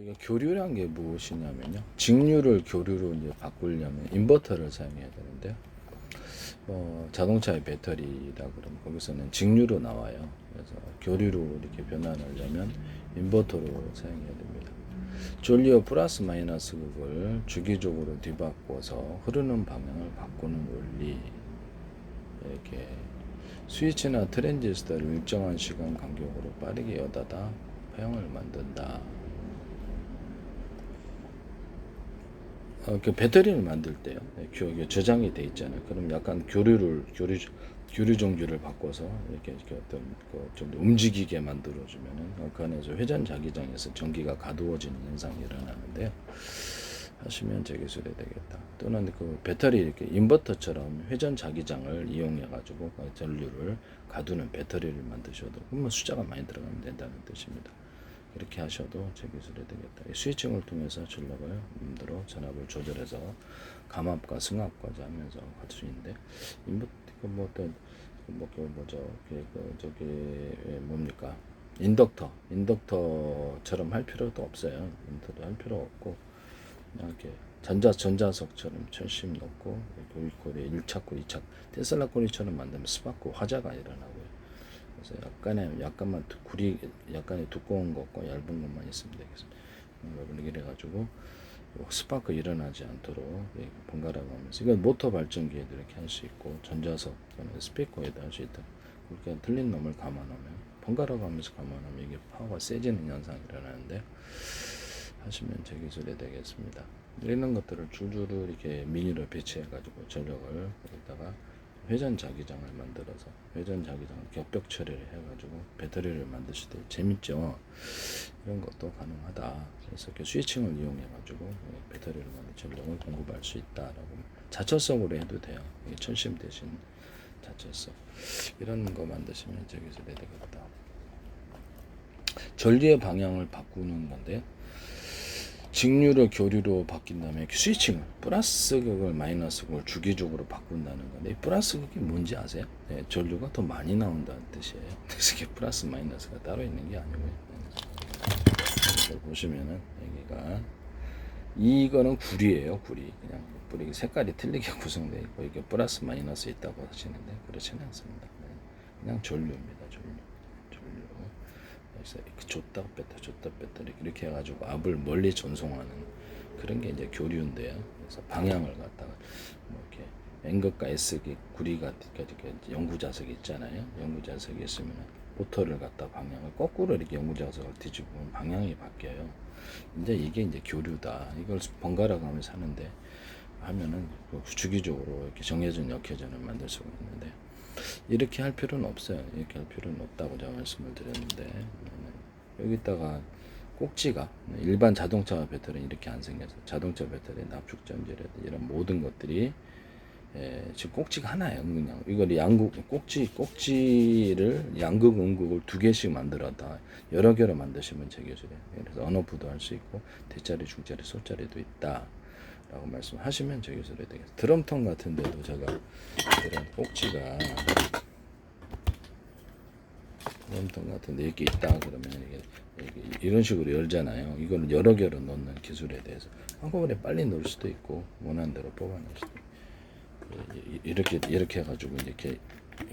우리가 교류란 게 무엇이냐면요. 직류를 교류로 이제 바꾸려면 인버터를 사용해야 되는데요. 자동차의 배터리라 그러면 거기서는 직류로 나와요. 그래서 교류로 이렇게 변환하려면 인버터로 사용해야 됩니다. 전류의 플러스 마이너스 극을 주기적으로 뒤바꿔서 흐르는 방향을 바꾸는 원리. 이렇게 스위치나 트랜지스터를 일정한 시간 간격으로 빠르게 여닫아 파형을 만든다. 그 배터리를 만들 때요. 저장이 돼 있잖아요. 그럼 약간 교류 종류를 바꿔서 이렇게 어떤 좀 움직이게 만들어주면은 그 안에서 회전 자기장에서 전기가 가두어지는 현상이 일어나는데요. 하시면 제 기술이 되겠다. 또는 그 배터리 이렇게 인버터처럼 회전 자기장을 이용해 가지고 전류를 가두는 배터리를 만드셔도 그러면 숫자가 많이 들어가면 된다는 뜻입니다. 이렇게 하셔도 제 기술이 되겠다. 스위칭을 통해서 전력을 마음대로 전압을 조절해서 감압과 승합까지 하면서 할 수 있는데 뭡니까? 인덕터처럼 할 필요도 없어요. 인덕터도 할 필요 없고 그냥 이렇게 전자석처럼 철심 넣고 도입코에 1차 코, 2차 테슬라 코리처럼 만들면 스파크 화자가 일어나고요. 그래서 약간의 두꺼운 것과 얇은 것만 있으면 되겠습니다. 여러분 이래 가지고 스파크 일어나지 않도록 번갈아 가면서 이건 모터 발전기에도 이렇게 할 수 있고 전자석 스피커에도 할 수 있다. 그렇게 틀린 놈을 감아놓으면 번갈아 가면서 감아놓으면 이게 파워가 세지는 현상이 일어나는데 하시면 제 기술이 되겠습니다. 이런 것들을 줄줄을 이렇게 미니로 배치해 가지고 전력을 여기다가 회전 자기장을 만들어서 회전 자기장을 겹벽 처리를 해가지고 배터리를 만드실 때 재밌죠. 이런 것도 가능하다. 그래서 이렇게 스위칭을 이용해가지고 배터리를 만든 전력을 공급할 수 있다라고 자철석으로 해도 돼요. 천심 대신 자철석 이런 거 만드시면 저기서 되겠다. 전류의 방향을 바꾸는 건데. 직류를 교류로 바뀐 다음에 스위칭을 플러스 극을 마이너스 극을 주기적으로 바꾼다는 건데 이 플러스 극이 뭔지 아세요? 네, 전류가 더 많이 나온다는 뜻이에요. 그래서 이게 플러스 마이너스가 따로 있는 게 아니고요. 보시면은 여기가 이거는 구리예요. 구리 그냥 뿌리 색깔이 틀리게 구성되어 있고 이게 플러스 마이너스 있다고 하시는데 그렇지는 않습니다. 그냥 전류입니다. 전류. 그래서 줬다 뺐다 이렇게 해가지고 압을 멀리 전송하는 그런 게 이제 교류인데요. 그래서 방향을 갖다가 이렇게 N극과 S극 구리가 이렇게 영구자석이 있잖아요. 영구자석이 있으면 모터를 갖다 방향을 거꾸로 이렇게 영구자석을 뒤집으면 방향이 바뀌어요. 이게 이제 교류다. 이걸 번갈아 가면서 하는데 하면은 주기적으로 이렇게 정해진 역회전을 만들 수가 있는데. 이렇게 할 필요는 없어요. 이렇게 할 필요는 없다고 제가 말씀을 드렸는데 여기다가 꼭지가 일반 자동차 배터리는 이렇게 안 생겨서 자동차 배터리 납축전지라든지 이런 모든 것들이 지금 꼭지가 하나예요. 그냥 이걸 꼭지를 양극 음극을 두 개씩 만들었다 여러 개로 만드시면 제 기술이에요. 그래서 언어부도 할 수 있고 대자리, 중자리, 소자리도 있다. 라고 말씀하시면 제 기술이 되겠습니다. 드럼통 같은 데도 제가 이런 꼭지가 드럼통 같은 데 이렇게 있다 그러면 이게 이런 식으로 열잖아요. 이거는 여러 개로 넣는 기술에 대해서 한꺼번에 빨리 넣을 수도 있고 원하는 대로 뽑아낼 수도 있고 이렇게 해가지고 이렇게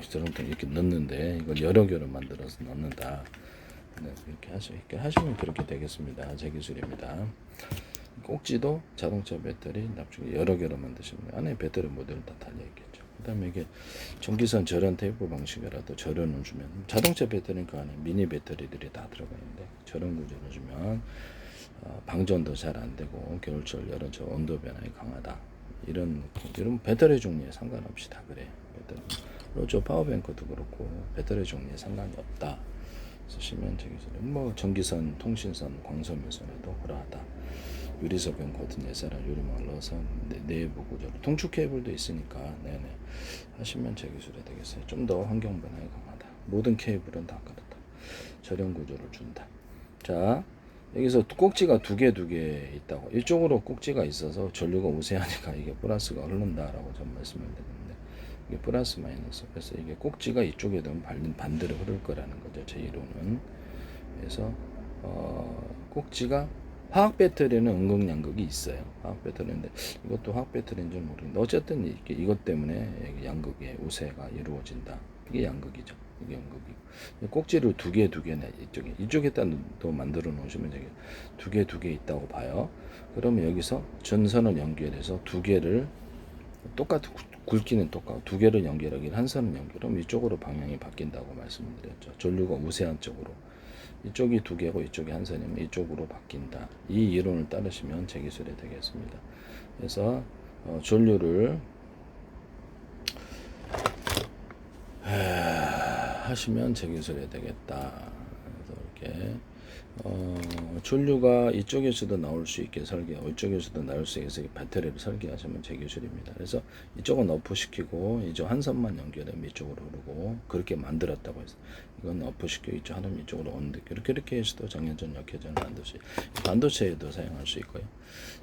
드럼통 이렇게 넣는데 이걸 여러 개로 만들어서 넣는다. 네, 이렇게 하시면 그렇게 되겠습니다. 제 기술입니다. 꼭지도 자동차 배터리 납축 여러 개로 만드시면 안에 배터리 모델은 다 달려 있겠죠. 그다음에 이게 전기선 절연 테이프 방식이라도 절연을 주면 자동차 배터리는 그 안에 미니 배터리들이 다 들어가 있는데 절연 구조를 주면 방전도 잘 안 되고 겨울철 여름철 온도 변화에 강하다. 이런 배터리 종류에 상관없이 다 그래요. 배터리 로저 파워뱅크도 그렇고 배터리 종류에 상관이 없다. 쓰시면 저기서 전기선, 통신선, 광섬유선에도 그러하다. 유리석은 코튼 예사랑 유리망을 넣어서 내부 구조로 통축 케이블도 있으니까 네네 하시면 제 기술이 되겠어요. 좀 더 환경 변화에 강하다. 모든 케이블은 다 그렇다. 절연 구조를 준다. 자 여기서 꼭지가 두 개 있다고 이쪽으로 꼭지가 있어서 전류가 우세하니까 이게 플러스가 흐른다라고 전 말씀을 드렸는데 이게 플러스 마이너스 그래서 이게 꼭지가 이쪽에 되면 반대로 흐를 거라는 거죠. 제 이론은. 그래서 꼭지가 화학 배터리는 음극 양극이 있어요. 화학 배터리인데 이것도 화학 배터리인지 모르겠는데 어쨌든 이것 때문에 양극의 우세가 이루어진다. 이게 양극이죠. 이게 양극이고 꼭지를 두 개나 이쪽에다 또 만들어 놓으시면 되게 두 개 있다고 봐요. 그러면 여기서 전선을 연결해서 두 개를 똑같은 굵기는 똑같고 두 개를 연결하긴 한 선을 연결하면 이쪽으로 방향이 바뀐다고 말씀드렸죠. 전류가 우세한 쪽으로. 이쪽이 두 개고 이쪽이 한 선이면 이쪽으로 바뀐다. 이 이론을 따르시면 제 기술이 되겠습니다. 그래서 전류를 하시면 제 기술이 되겠다. 그래서 이렇게 전류가 이쪽에서도 나올 수 있게 설계하고 이쪽에서도 나올 수 있게 배터리를 설계하시면 제 기술입니다. 그래서 이쪽은 오프시키고 이쪽 한 선만 연결하면 이쪽으로 흐르고 그렇게 만들었다고 해서 이건 오프시키고 이쪽 하면 이쪽으로 오는데 이렇게 해서도 정해전 역회전을 만들 수 있어요. 반도체에도 사용할 수 있고요.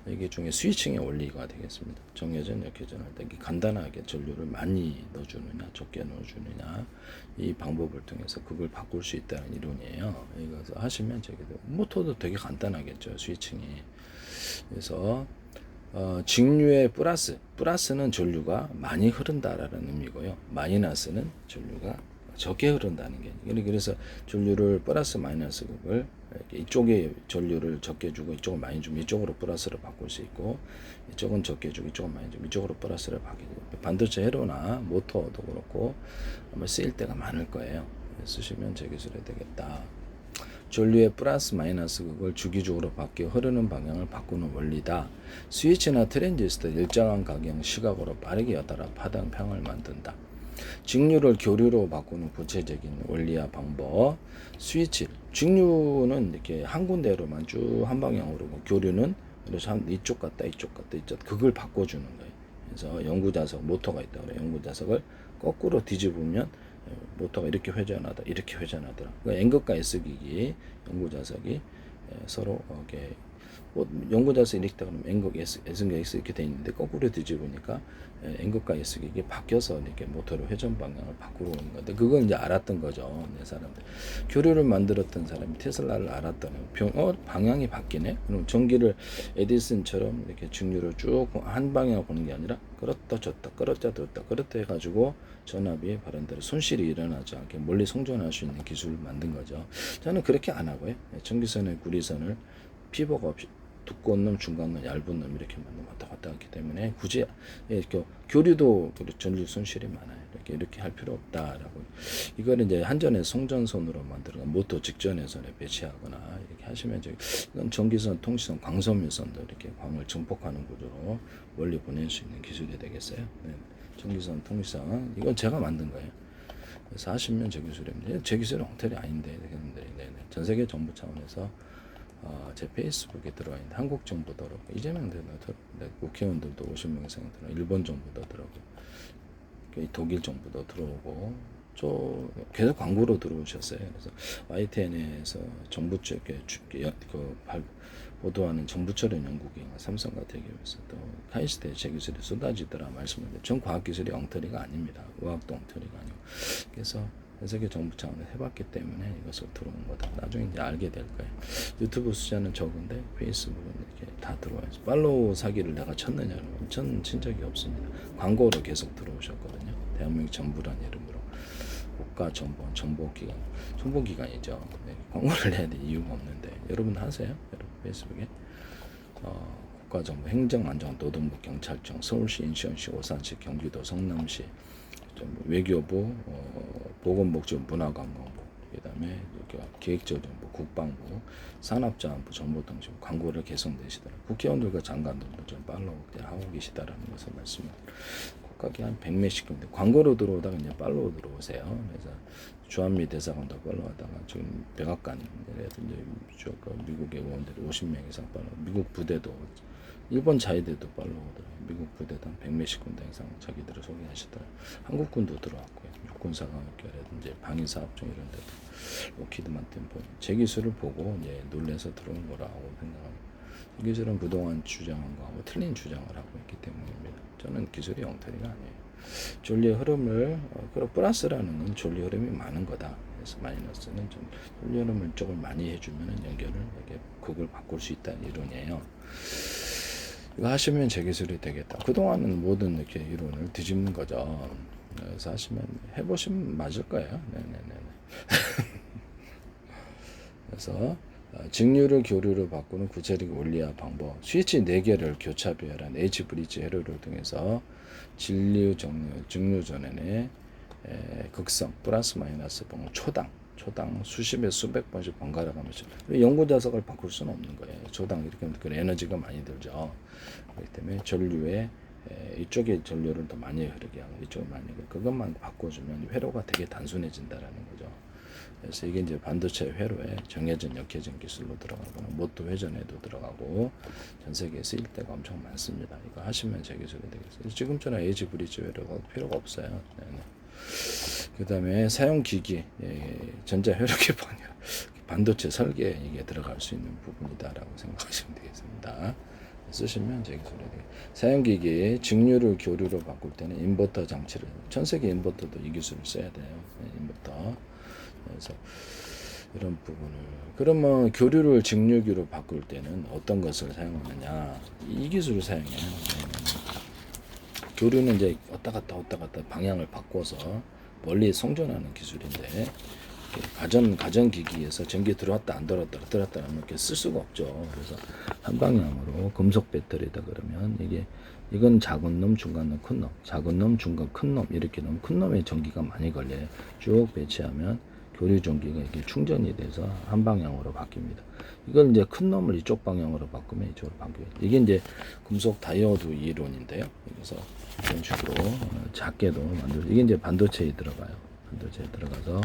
이게 중에 스위칭의 원리가 되겠습니다. 정해전 역회전 할 때 간단하게 전류를 많이 넣어주느냐 적게 넣어주느냐 이 방법을 통해서 그걸 바꿀 수 있다는 이론이에요. 이거 하시면 모터도 되게 간단하겠죠. 스위칭이. 그래서 직류의 플러스는 전류가 많이 흐른다라는 의미고요. 마이너스는 전류가 적게 흐른다는 게. 그래서 전류를 플러스 마이너스 극을 이쪽에 전류를 적게 주고 이쪽을 많이 주면 이쪽으로 플러스를 바꿀 수 있고 이쪽은 적게 주고 이쪽은 많이 주면 이쪽으로 플러스를 바뀌고 반도체 회로나 모터도 그렇고 아마 쓰일 때가 많을 거예요. 쓰시면 제 기술이 되겠다. 전류의 플러스 마이너스 극을 주기적으로 바뀌어 흐르는 방향을 바꾸는 원리다. 스위치나 트랜지스터 일정한 가경 시각으로 빠르게 여달아 파장평을 만든다. 직류를 교류로 바꾸는 구체적인 원리와 방법. 스위치 직류는 이렇게 한 군데로만 쭉 한 방향으로 교류는 그래서 이쪽 갔다 이쪽 그걸 바꿔주는 거예요. 그래서 연구자석 모터가 있다 그래. 연구자석을 거꾸로 뒤집으면 모터가 이렇게 회전하다 이렇게 회전하더라. 그러니까 N극과 S극이 연구자석이 서로 이렇게 연구자석이 이렇게 되면 N극, S극, X 이렇게 돼 있는데 거꾸로 뒤집으니까 N극과 S극이 바뀌어서 이렇게 모터로 회전 방향을 바꾸러 오는 건데 그건 이제 알았던 거죠. 네 사람들. 교류를 만들었던 사람이 테슬라를 알았더니 방향이 바뀌네. 그럼 전기를 에디슨처럼 이렇게 직류를 쭉 한 방향으로 보는 게 아니라 끌었다 줬다 끌었다 줬다 끌었다 해가지고 전압이 바람대로 손실이 일어나지 않게 멀리 송전할 수 있는 기술을 만든 거죠. 저는 그렇게 안 하고요. 전기선의 구리선을 피버가 없이 두꺼운 놈, 중간 놈, 얇은 놈 이렇게 왔다 갔다 하기 때문에 굳이 이렇게 교류도 전류 손실이 많아요. 이렇게 할 필요 없다라고. 이걸 이제 한전의 송전선으로 만들어 모터 직전선에 배치하거나 이렇게 하시면 이건 전기선, 통신선, 광섬유선도 이렇게 광을 증폭하는 구조로 멀리 보낼 수 있는 기술이 되겠어요. 네. 전기선, 통신선 이건 제가 만든 거예요. 그래서 하시면 제 기술입니다. 제 기술은 엉터리 아닌데 전 세계 정부 차원에서 제 페이스북에 들어와 있는 한국 정부도 그렇고 이재명 대통령 국회의원들도 50명 이상 들어 일본 정부도 들어오고 독일 정부도 들어오고 계속 광고로 들어오셨어요. 그래서 YTN에서 정부 쪽에 보도하는 정부처럼 연구기관 삼성과 대기업에서 또 카이스트에 제 기술이 쏟아지더라 말씀하는데 전 과학기술이 엉터리가 아닙니다. 의학도 엉터리가 아니고 그래서 세계 정부 차원에서 해봤기 때문에 이것을 들어온 거다. 나중에 이제 알게 될 거예요. 유튜브 숫자는 적은데 페이스북은 이렇게 다 들어와요. 팔로우 사기를 내가 쳤느냐는 전 친 적이 없습니다. 광고로 계속 들어오셨거든요. 대한민국 정부란 이름으로 국가정보 정보기관이죠. 네, 광고를 내야 될 이유가 없는데 여러분 하세요? 여러분 페이스북에 국가정보 행정안전 노동부 경찰청 서울시 인천시 오산시 경기도 성남시 외교부, 보건복지부, 문화관광부, 그다음에 기획재정부, 국방부, 산업자원부, 정보통신부 광고를 계속 내시더라고요. 국회의원들과 장관들도 좀 팔로우 하고 계시다라는 것을 말씀드립니다. 각각이 한 100몇씩 인데 광고로 들어오다가 이제 팔로우 들어오세요. 그래서 주한미 대사관도 팔로우하다가 지금 백악관이라든지 미국의 의원들이 50명 이상 팔로우, 미국 부대도 일본 자위대도 팔로우더라고요. 미국 부대도 한 100몇십 군데 이상 자기들을 소개하시더라고요. 한국군도 들어왔고요. 육군사관학교라든지 방위사업청 이런 데도 로키드만튼 제 기술을 보고 이제 놀래서 들어온 거라고 생각합니다. 이 기술은 그동안 주장한 거하고 틀린 주장을 하고 있기 때문입니다. 저는 기술이 엉터리가 아니에요. 전류의 흐름을 플러스라는 건 전류 흐름이 많은 거다. 그래서 마이너스는 좀 돌려놓으면 쪽을 많이 해주면은 연결을 이렇게 극을 바꿀 수 있다는 이론이에요. 이거 하시면 제 기술이 되겠다. 그동안은 모든 이렇게 이론을 뒤집는 거죠. 그래서 하시면 해보시면 맞을 거예요. 네네네. 그래서 직류를 교류로 바꾸는 구체적인 원리와 방법, 스위치 4개를 교차 배열한 H 브릿지 회로를 통해서 진류 직류 전환의 극성 플러스 마이너스 번호 초당 수십에 수백 번씩 번갈아 가면서 연구 자석을 바꿀 수는 없는 거예요. 초당 이렇게 하면 그 에너지가 많이 들죠. 그렇기 때문에 전류에 이쪽에 전류를 더 많이 흐르게 하고 이쪽을 많이 그것만 바꿔주면 회로가 되게 단순해진다라는 거죠. 그래서 이게 이제 반도체 회로에 정해진 역회전 기술로 들어가거나 모터 회전에도 들어가고 전 세계에 쓰일 때가 엄청 많습니다. 이거 하시면 제 기술이 되겠어요. 지금처럼 에이지 브릿지 회로가 필요가 없어요. 네네. 그 다음에 사용 기기, 전자 회로 개방이 반도체 설계에 이게 들어갈 수 있는 부분이다라고 생각하시면 되겠습니다. 쓰시면 제 기술이 되겠습니다. 사용 기기의 직류를 교류로 바꿀 때는 인버터 장치를, 전 세계 인버터도 이 기술을 써야 돼요. 인버터. 그래서 이런 부분을, 그러면 교류를 직류기로 바꿀 때는 어떤 것을 사용하느냐, 이 기술을 사용해요. 교류는 이제 왔다 갔다 방향을 바꿔서 멀리 송전하는 기술인데, 가전 기기에서 전기 들어왔다 안 들어왔다 하면 이렇게 쓸 수가 없죠. 그래서 한 방향으로 금속 배터리다 그러면 이건 작은 놈, 중간 놈, 큰 놈, 작은 놈, 중간, 큰 놈 이렇게 넣으면 큰 놈에 전기가 많이 걸려요. 쭉 배치하면 교류 전기가 이게 충전이 돼서 한 방향으로 바뀝니다. 이걸 이제 큰 놈을 이쪽 방향으로 바꾸면 이쪽으로 바뀌어요. 이게 이제 금속 다이오드 이론인데요. 그래서 이런 식으로 작게도 이게 이제 반도체에 들어가요. 반도체에 들어가서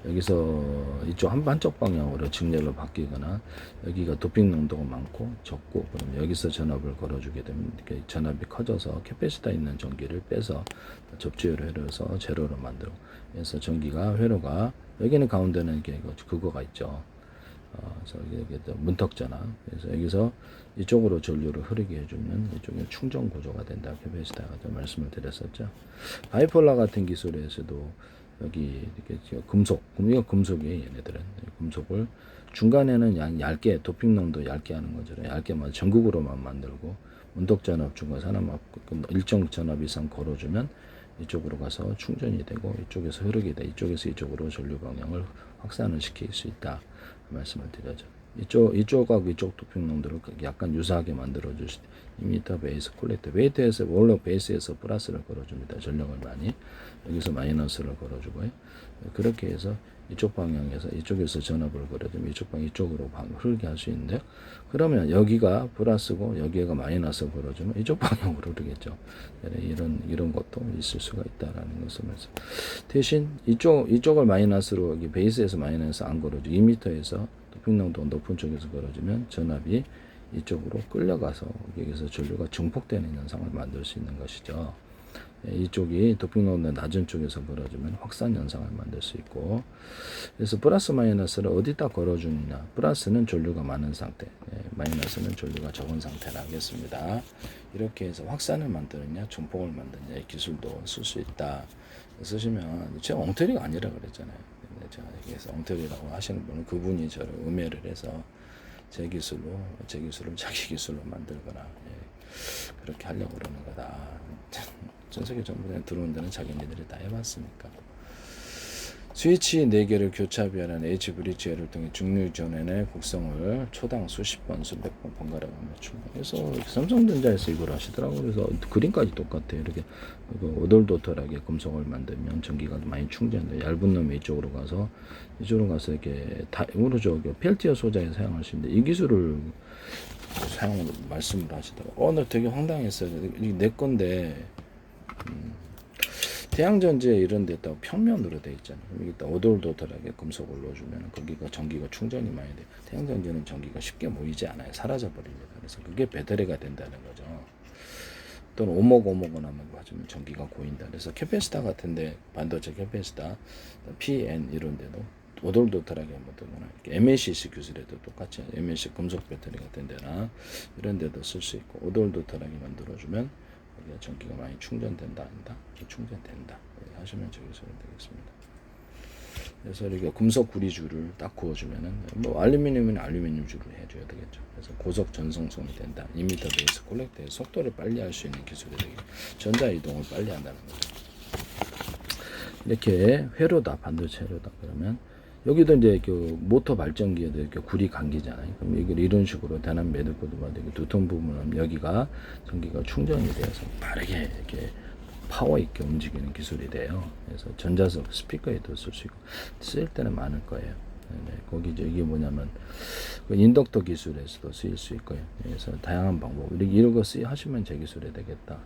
여기서 이쪽 한쪽 방향으로 직렬로 바뀌거나 여기가 도핑 농도가 많고 적고 그럼 여기서 전압을 걸어주게 되면 이렇게 전압이 커져서 캐패시터 있는 전기를 빼서 접지회로 해서 제로로 만들고 그래서 전기가 회로가 여기는 가운데는 이렇게 그거가 있죠. 그래서 이게 문턱 전압. 그래서 여기서 이쪽으로 전류를 흐르게 해주면 이쪽에 충전 구조가 된다. 캐패시터가 말씀을 드렸었죠. 바이폴라 같은 기술에서도 여기 이렇게 이거 금속이에요. 얘네들은 금속을 중간에는 얇게 도핑 농도 얇게 하는 것처럼 얇게만 전극으로만 만들고 문턱 전압 중간 산업 일정 전압 이상 걸어주면 이쪽으로 가서 충전이 되고 이쪽에서 흐르게 돼 이쪽에서 이쪽으로 전류 방향을 확산을 시킬 수 있다 말씀을 드려죠. 이쪽하고 이쪽 도핑 농도를 약간 유사하게 만들어 주시. 이미터 베이스 콜렉터 웨이트에서 원래 베이스에서 플러스를 걸어줍니다. 전력을 많이 여기서 마이너스를 걸어주고요. 그렇게 해서 이쪽 방향에서 이쪽에서 전압을 걸어주면 이쪽 방향 이쪽으로 흐르게 할 수 있는데 그러면 여기가 플러스고 여기가 마이너스 걸어주면 이쪽 방향으로 흐르겠죠. 이런 것도 있을 수가 있다라는 것을 말씀. 대신 이쪽을 마이너스로 여기 베이스에서 마이너스 안 걸어주 2m에서 도핑 농도 높은 쪽에서 걸어주면 전압이 이쪽으로 끌려가서 여기서 전류가 증폭되는 현상을 만들 수 있는 것이죠. 이쪽이 도핑 농도 낮은 쪽에서 걸어주면 확산 현상을 만들 수 있고 그래서 플러스 마이너스를 어디다 걸어주느냐 플러스는 전류가 많은 상태 마이너스는 전류가 적은 상태라 하겠습니다. 이렇게 해서 확산을 만드느냐 증폭을 만드느냐 이 기술도 쓸 수 있다. 쓰시면 제가 엉터리가 아니라 그랬잖아요. 제가 여기서 엉터리라고 하시는 분은 그분이 저를 음해를 해서 제 기술을 자기 기술로 만들거나 그렇게 하려고 그러는 거다. 전 세계 전부 다 들어온 데는 자기네들이 다 해봤으니까. 스위치 4개를 교차 배열한 H 브릿지를 통해 중류 전환의 곡성을 초당 수십 번, 수백 번 번갈아 가며 충분. 그래서 삼성전자에서 이걸 하시더라고요. 그래서 그림까지 똑같아요. 이렇게 오돌도돌하게 금속을 만들면 전기가 많이 충전돼. 얇은 놈이 이쪽으로 가서 이렇게 오른쪽 펠티어 소자에 사용할 수 있는데 이 기술을 말씀을 하시더라고요. 나 되게 황당했어요. 이게 내 건데. 태양전지에 이런 데다 평면으로 돼 있잖아요. 여기다 오돌도돌하게 금속을 넣어주면 거기가 전기가 충전이 많이 돼. 태양전지는 전기가 쉽게 모이지 않아요. 사라져 버립니다. 그래서 그게 배터리가 된다는 거죠. 또는 오목오목은 한번 봐주면 전기가 고인다. 그래서 캐패시터 같은데 반도체 캐패시터, PN 이런 데도 오돌도돌하게 한번 뜨거나 MLCC 기술에도 똑같이 MLC 금속 배터리가 된 데나 이런 데도 쓸 수 있고 오돌도돌하게 만들어주면 여기가 전기가 많이 충전된다, 아니다? 충전된다. 하시면 저기 소리 되겠습니다. 그래서 이렇게 금속 구리줄을 딱 구워주면은 뭐 알루미늄이면 알루미늄 줄을 해줘야 되겠죠. 그래서 고속 전송선이 된다. 2m 베이스 콜렉터의 속도를 빨리 할 수 있는 기술이 되겠죠. 전자 이동을 빨리 한다는 거죠. 이렇게 회로다, 반도체 회로다. 그러면 여기도 이제 그 모터 발전기에도 이렇게 구리 감기잖아요. 그럼 이걸 이런 식으로 대남 매듭코드가 되게 두통 부분은 여기가 전기가 충전이 되어서 빠르게 이렇게 파워 있게 움직이는 기술이 돼요. 그래서 전자석 스피커에도 쓸 수 있고 쓸 때는 많을 거예요. 네, 거기 이제 이게 뭐냐면 그 인덕터 기술에서도 쓰일 수 있고요. 그래서 다양한 방법 이런 거 하시면 제 기술이 되겠다.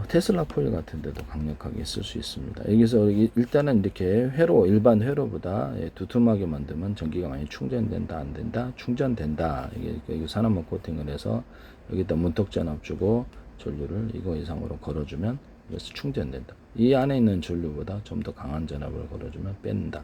테슬라 코일 같은 데도 강력하게 쓸 수 있습니다. 여기서 일단은 이렇게 회로, 일반 회로보다 두툼하게 만들면 전기가 많이 충전된다, 안 된다? 충전된다. 이게 산화막 코팅을 해서 여기다 문턱전압 주고 전류를 이거 이상으로 걸어주면 그래서 충전된다. 이 안에 있는 전류보다 좀 더 강한 전압을 걸어주면 뺀다.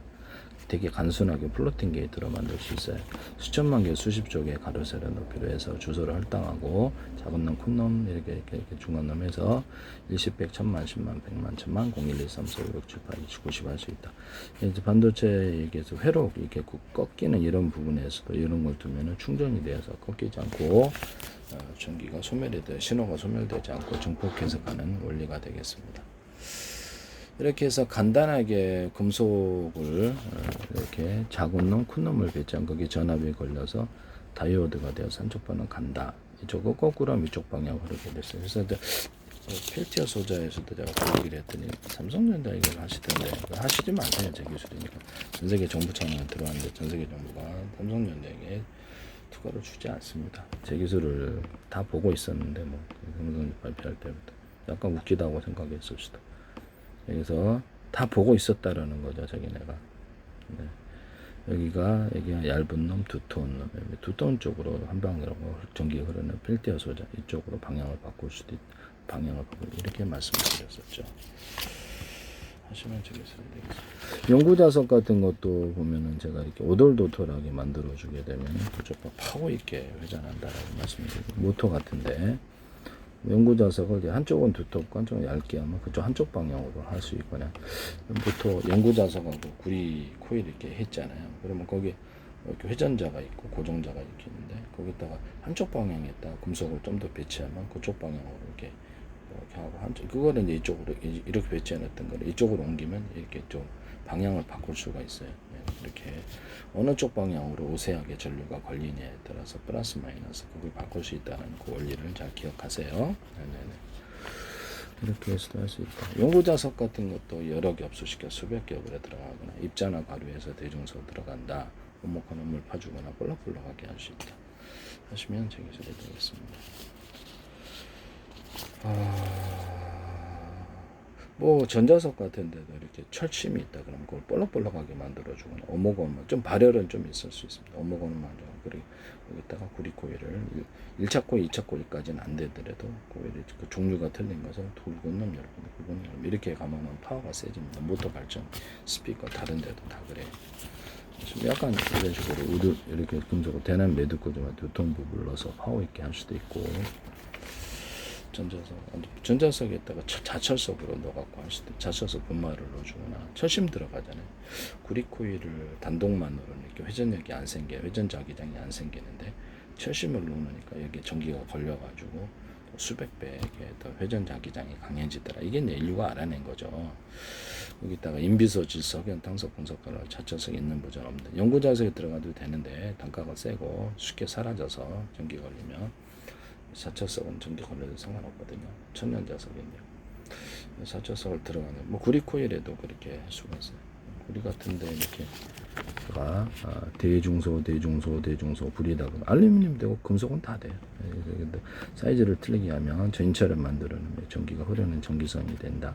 되게 간순하게 플로팅 게이트로 만들 수 있어요. 수천만 개, 수십조 개의 가로세로 높이로 해서 주소를 할당하고 작은 놈, 큰 놈, 이렇게 중간 놈 해서 일십, 백, 천만, 십만, 백만, 천만, 0, 1, 2, 3, 4, 5, 6, 7, 8, 9, 90 할 수 있다. 이제 반도체 얘기해서 회로 이렇게 꺾이는 이런 부분에서도 이런 걸 두면은 충전이 되어서 꺾이지 않고 전기가 소멸되지, 신호가 소멸되지 않고 증폭해서 가는 원리가 되겠습니다. 이렇게 해서 간단하게 금속을 이렇게 작은 놈, 큰 놈을 배치한 거기 전압이 걸려서 다이오드가 되어서 한쪽 방향 간다. 이쪽은 거꾸로 하면 이쪽 방향 흐르게 됐어요. 그래서 펠티어 소자에서도 제가 그 얘기를 했더니 삼성전자 이걸 하시던데 하시지 마세요. 제 기술이니까. 전 세계 정부 차원에 들어왔는데 전 세계 정부가 삼성전자에게 투과를 주지 않습니다. 제 기술을 다 보고 있었는데 뭐 삼성전자 발표할 때부터 약간 웃기다고 생각했을 수도. 여기서 다 보고 있었다라는 거죠, 자기네가. 네. 여기가 얇은 놈, 두터운 놈, 두터운 쪽으로 한 방향으로 전기가 흐르는 펠티어 소자 이쪽으로 방향을 바꿀 수도 있다. 방향을 바꾸고 이렇게 말씀드렸었죠. 하시면 되겠습니다. 연구 자석 같은 것도 보면은 제가 이렇게 오돌도돌하게 만들어 주게 되면 그쪽 파워 있게 회전한다라고 말씀드리고 모터 같은데. 연구 자석을 한쪽은 두텁고 한쪽은 얇게 하면 그쪽 한쪽 방향으로 할 수 있거나 보통 연구 자석하고 구리 코일 이렇게 했잖아요. 그러면 거기 이렇게 회전자가 있고 고정자가 이렇게 있는데 거기다가 한쪽 방향에다 금속을 좀 더 배치하면 그쪽 방향으로 이렇게 하고 한쪽 그거를 이제 이쪽으로 이렇게 배치해놨던 거를 이쪽으로 옮기면 이렇게 좀 방향을 바꿀 수가 있어요. 이렇게 어느 쪽 방향으로 우세하게 전류가 걸리냐에 따라서 플러스 마이너스 그걸 바꿀 수 있다는 그 원리를 잘 기억하세요. 네네네. 이렇게 해서도 할 수 있다. 연구 자석 같은 것도 여러 개 압수시켜 수백 겹으로 들어가거나 입자나 가루에서 대중소 들어간다. 오목한 물 파주거나 볼록볼록하게 할 수 있다. 하시면 제 기술이 되겠습니다. 뭐 전자석 같은 데도 이렇게 철심이 있다 그러면 그걸 볼록볼록하게 만들어주거나 오목오목 좀 발열은 좀 있을 수 있습니다. 오목오목 만들어 그리고 여기다가 구리 코일을 1차 코일, 2차 코일까지는 안 되더라도 코일이 그 종류가 틀린 것을 굵은 놈, 굵은 놈 이렇게 가면 파워가 세집니다. 모터 발전, 스피커 다른 데도 다 그래요. 약간 이런 식으로 이렇게 금속을 대남 매듭코드만 두통 부분을 넣어서 파워 있게 할 수도 있고 전자석에다가 자철석으로 넣어갖고 할 수도 자철석 분말을 넣어주거나 철심 들어가잖아요. 구리 코일을 단독만으로는 이렇게 회전력이 안 생겨 회전 자기장이 안 생기는데 철심을 넣으니까 여기 전기가 걸려가지고 수백 배 더 회전 자기장이 강해지더라. 이게 이제 인류가 알아낸 거죠. 여기다가 인비소 질석, 연탄석, 분석가로 자철석이 있는 버전 없는데 연구 자석에 들어가도 되는데 단가가 세고 쉽게 사라져서 전기 걸리면 사철석은 전기 걸려도 상관없거든요. 천년 자석인데요. 사철석을 들어가는 뭐 구리 코일에도 그렇게 할 수가 있어요. 구리 같은데 이렇게 대중소 불이다 그러면 알루미늄 되고 금속은 다 돼요. 근데 사이즈를 틀리게 하면 전철을 만들어내면 전기가 흐르는 전기선이 된다.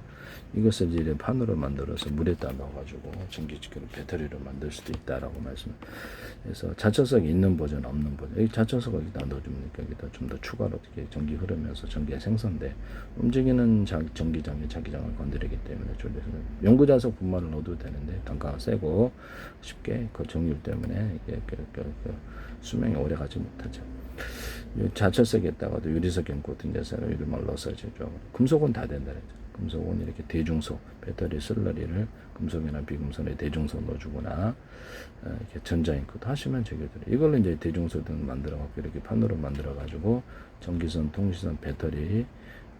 이것을 이제 판으로 만들어서 물에다 넣어가지고 전기를 배터리로 만들 수도 있다라고 말씀. 그래서 자철석이 있는 버전, 없는 버전. 여기 자철석을 여기다 넣어주면 여기다 좀 더 추가로 어떻게 전기 흐르면서 전기가 생성돼 움직이는 전기장에 자기장을 건드리기 때문에 졸려서는 연구 자석 분말을 넣어도 되는데 단가가 세고 쉽게 그 정률 때문에 이게 수명이 오래 가지 못하죠. 자철석에다가도 유리석 연코팅 자산을 이름을 넣어서 제조. 금속은 다 된다 그랬죠. 금속은 이렇게 대중소, 배터리 슬러리를 금속이나 비금속에 대중소 넣어주거나 이렇게 전자잉크도 하시면 되거든요. 이걸로 이제 대중소 등 만들어갖고 이렇게 판으로 만들어가지고 전기선, 통신선, 배터리,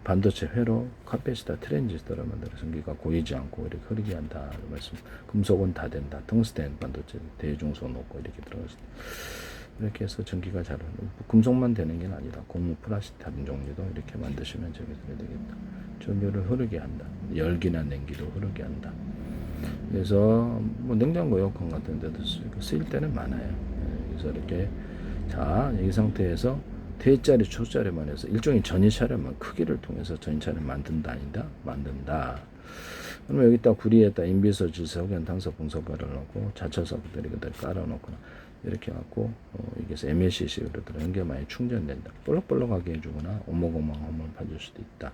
반도체 회로, 카페시터, 트랜지스터를 만들어 전기가 고이지 않고 이렇게 흐르게 한다. 말씀. 금속은 다 된다. 텅스텐 반도체 대중소 넣고 이렇게 들어가시다. 이렇게 해서 전기가 잘 흐르고 금속만 되는 게 아니라 고무 플라스틱 다른 종류도 이렇게 만드시면 전기가 되겠다. 전기를 흐르게 한다. 열기나 냉기도 흐르게 한다. 그래서 뭐 냉장고 에어컨 같은 데도 쓰일 때는 많아요. 그래서 이렇게 자, 이 상태에서 대짜리 초짜리만 해서 일종의 전이차례만 크기를 통해서 전이차례를 만든다 아니다 만든다. 그러면 여기다 구리에다 인비소, 질소, 흑연, 탄소, 분소가를 넣고 자철석들이 그대로 깔아놓거나 이렇게 갖고 이게 MLCC로 들어 연결망에 충전된다. 볼록볼록하게 해주거나 오목오목함을 봐줄 수도 있다.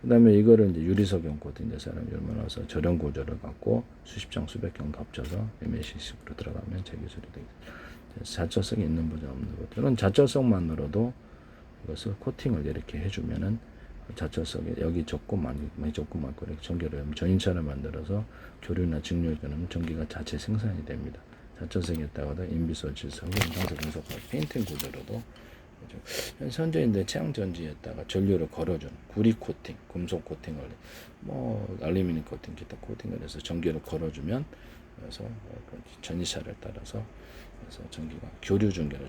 그 다음에 이거를 이제 유리석용 코팅 사람이 얼마나서 저렴 구조를 갖고 수십 장 수백 경 합쳐서 MLCC로 들어가면 재기술이 되겠다. 자철성이 있는 버전 없는 버전. 저는 자철성만으로도 이것을 코팅을 이렇게 해주면은 자철성에 여기 적고만 많고 이렇게 전기를 전인차를 만들어서 교류나 직류전은 전기가 자체 생산이 됩니다. 자철성에다가도 인비소, 질소, 탄소, 분석, 페인팅 구조로도 현재 체양전지에다가 전류를 걸어준 구리 코팅, 금속 코팅을 뭐 알루미늄 코팅, 기타 코팅을 해서 전기를 걸어주면 그래서 전이차를 따라서 그래서 전기가 교류 전기로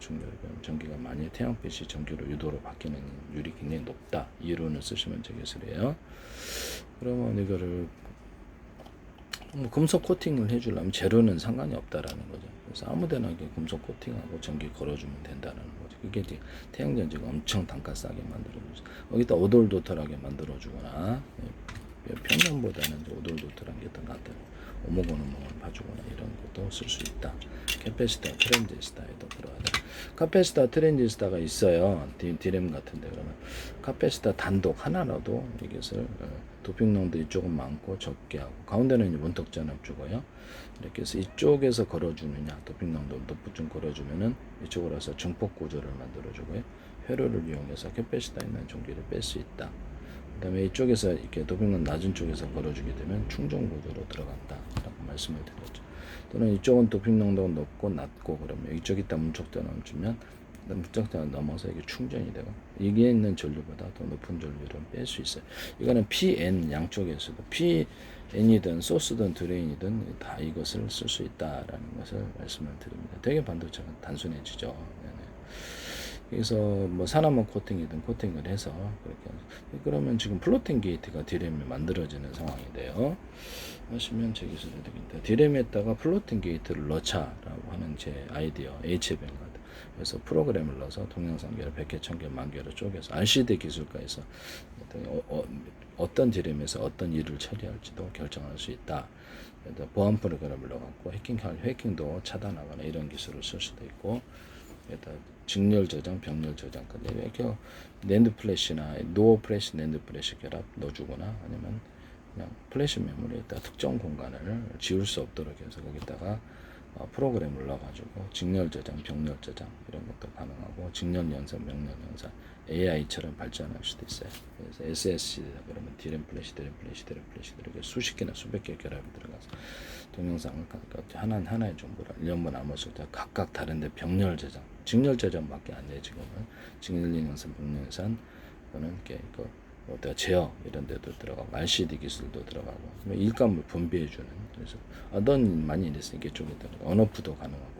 전기가 많이 태양빛이 전기로 유도로 바뀌는 율이 굉장히 높다. 이 이론을 쓰시면 되겠어요. 그러면 이거를 뭐 금속 코팅을 해주려면 재료는 상관이 없다라는 거죠. 그래서 아무데나 금속 코팅하고 전기 걸어주면 된다는 거죠. 이게 태양전지가 엄청 단가 싸게 만들어주죠. 여기다 오돌도털하게 만들어주거나 평면보다는 오돌도털한 게 더 낫다. 오목오목을 봐주거나 이런 것도 쓸 수 있다. 캐패시터, 트랜지스터에도 들어가다. 카패시터, 트랜지스터가 있어요. 디램 같은데 그러면 카패시터 단독 하나라도 이것을 도핑농도 이쪽은 많고 적게 하고 가운데는 원턱 전압 주고요. 이렇게 해서 이쪽에서 걸어주느냐 도핑농도 높은 걸어주면은 이쪽으로 와서 중폭 구조를 만들어주고요. 회로를 이용해서 캐패시터 있는 전기를 뺄 수 있다. 그 다음에 이쪽에서 이렇게 도핑농 낮은 쪽에서 걸어주게 되면 충전 구조로 들어간다라고 말씀을 드렸죠. 또는 이쪽은 도핑 농도가 높고 낮고 그러면 이쪽에다 문척전압을 주면 문척전압 넘어서 이게 충전이 되고 여기에 있는 전류보다 더 높은 전류를 뺄 수 있어요. 이거는 PN 양쪽에서도 PN이든 소스든 드레인이든 다 이것을 쓸 수 있다라는 것을 말씀을 드립니다. 되게 반도체가 단순해지죠. 네네. 그래서 뭐 산화물 코팅이든 코팅을 해서 그렇게 그러면 지금 플로팅 게이트가 디램이 만들어지는 상황이 돼요. 하시면 제 기술이 되겠다. 디램에다가 플로팅 게이트를 넣자라고 하는 제 아이디어 HBM 같은. 그래서 프로그램을 넣어서 동영상계를 100개, 1000개, 10,000개로 쪼개서 RCD 기술과에서 어떤 디램에서 어떤 일을 처리할지도 결정할 수 있다. 보안 프로그램을 넣어갖고 해킹도 차단하거나 이런 기술을 쓸 수도 있고. 직렬 저장, 병렬 저장, 근데 이렇게 낸드 플래시나 노어 플래시, 낸드 플래시 결합 넣어주거나 아니면 그냥 플래시 메모리에다 특정 공간을 지울 수 없도록 해서 거기다가 프로그램을 넣어가지고 직렬 저장, 병렬 저장 이런 것도 가능하고 직렬 연산, 명렬 연산 AI처럼 발전할 수도 있어요. 그래서 SSC다 그러면 디램 플래시 이렇게 수십 개나 수백 개 결합이 들어가서 동영상을 하나의 정보를 1년분 남았을 때 각각 다른데 병렬 저장, 직렬 저장밖에 안 돼요. 지금은 직렬 연산, 병렬 연산 또는 제어 이런 데도 들어가고 RCD 기술도 들어가고 일감을 분배해주는 그래서 넌 많이 이랬으니까 이쪽에 언어프도 가능하고